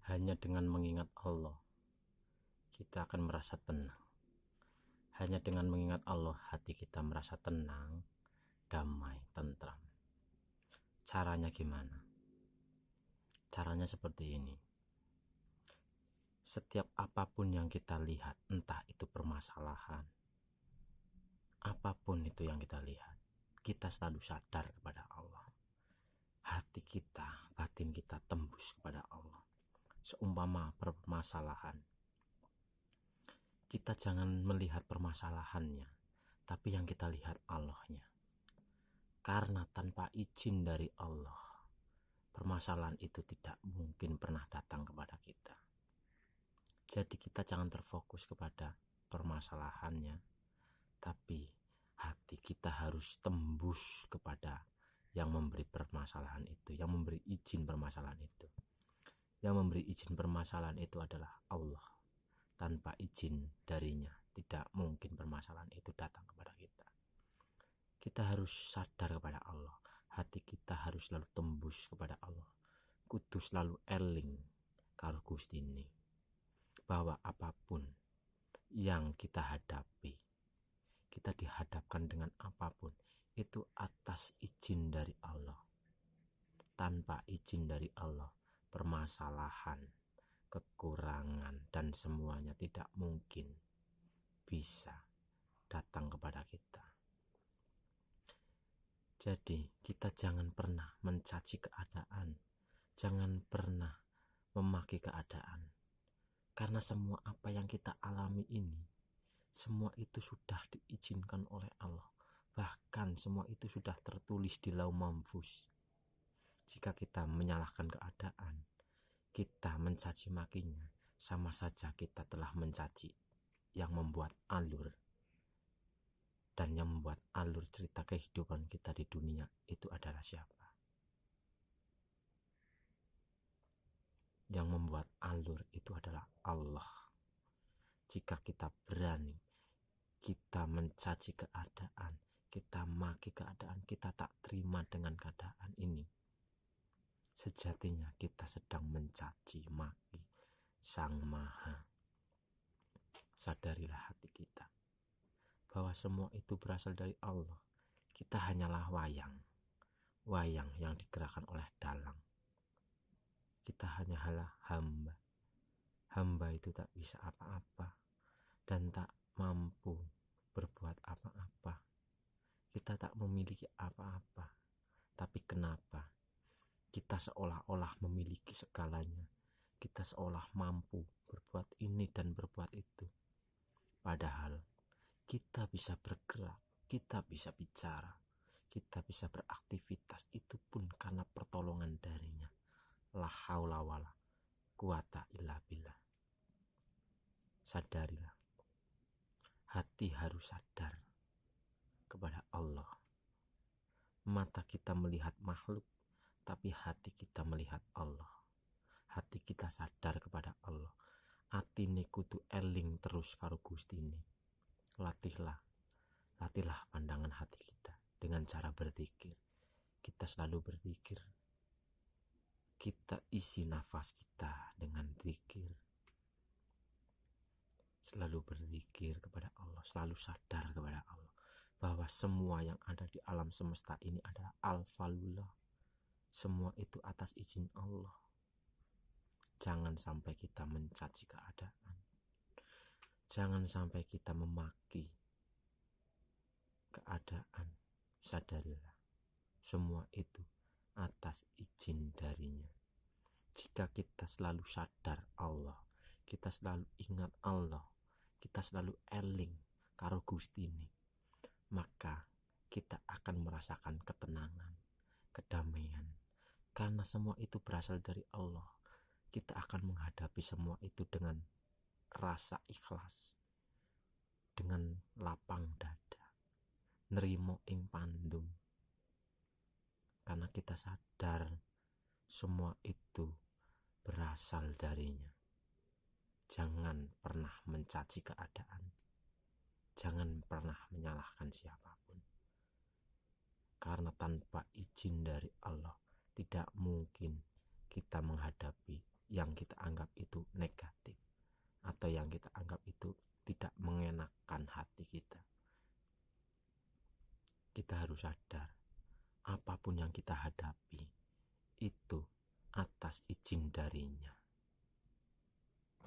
Hanya dengan mengingat Allah, kita akan merasa tenang. Hanya dengan mengingat Allah, hati kita merasa tenang, damai, tentram. Caranya gimana? Caranya seperti ini. Setiap apapun yang kita lihat, entah itu permasalahan, apapun itu yang kita lihat, kita selalu sadar kepada Allah. Hati kita, batin kita tembus kepada Allah. Seumpama permasalahan, kita jangan melihat permasalahannya, tapi yang kita lihat Allahnya. Karena tanpa izin dari Allah, permasalahan itu tidak mungkin pernah datang kepada kita. Jadi kita jangan terfokus kepada permasalahannya, tapi hati kita harus tembus kepada yang memberi permasalahan itu, yang memberi izin permasalahan itu. Yang memberi izin permasalahan itu adalah Allah. Tanpa izin darinya, tidak mungkin permasalahan itu datang kepada kita. Kita harus sadar kepada Allah. Hati kita harus selalu tembus kepada Allah. Kudu selalu eling karo Gusti ini, bahwa apapun yang kita hadapi, kita dihadapkan dengan apapun, itu atas izin dari Allah. Tanpa izin dari Allah, permasalahan, kekurangan, dan semuanya tidak mungkin bisa datang kepada kita. Jadi kita jangan pernah mencaci keadaan, jangan pernah memaki keadaan, karena semua apa yang kita alami ini, semua itu sudah diizinkan oleh Allah. Bahkan semua itu sudah tertulis di Lauh Mahfuz. Jika kita menyalahkan keadaan, kita mencaci makinya, sama saja kita telah mencaci yang membuat alur. Dan yang membuat alur cerita kehidupan kita di dunia itu adalah siapa? Yang membuat alur itu adalah Allah. Jika kita berani, kita mencaci keadaan, kita maki keadaan, kita tak terima dengan keadaan ini, sejatinya kita sedang mencaci maki Sang Maha. Sadarilah hati kita bahwa semua itu berasal dari Allah. Kita hanyalah wayang yang digerakkan oleh dalang. Kita hanyalah hamba itu tak bisa apa-apa dan tak mampu berbuat apa-apa. Kita tak memiliki apa-apa, tapi kenapa kita seolah-olah memiliki segalanya? Kita seolah mampu berbuat ini dan berbuat itu. Padahal kita bisa bergerak, kita bisa bicara, kita bisa beraktivitas, itu pun karena pertolongan darinya. La haula wala quwata illa billah. Sadarilah, hati harus sadar kepada Allah. Mata kita melihat makhluk, tapi hati kita melihat Allah. Hati kita sadar kepada Allah. Atine kudu eling terus karo Gusti ini. Latihlah pandangan hati kita dengan cara berzikir. Kita selalu berzikir. Kita isi nafas kita dengan zikir. Selalu berzikir kepada Allah, selalu sadar kepada Allah bahwa semua yang ada di alam semesta ini adalah al-falullah. Semua itu atas izin Allah. Jangan sampai kita mencaci keadaan. Jangan sampai kita memaki keadaan. Sadarilah, semua itu atas izin darinya. Jika kita selalu sadar Allah, kita selalu ingat Allah, kita selalu eling karo Gusti ini, maka kita akan merasakan ketenangan, kedamaian. Karena semua itu berasal dari Allah, kita akan menghadapi semua itu dengan rasa ikhlas, dengan lapang dada, nerimo ing pandum. Karena kita sadar semua itu berasal darinya. Jangan pernah mencaci keadaan, jangan pernah menyalahkan siapapun, karena tanpa izin dari Allah tidak mungkin kita menghadapi yang kita anggap yang kita anggap itu tidak mengenakan hati kita. Kita harus sadar, apapun yang kita hadapi itu atas izin darinya.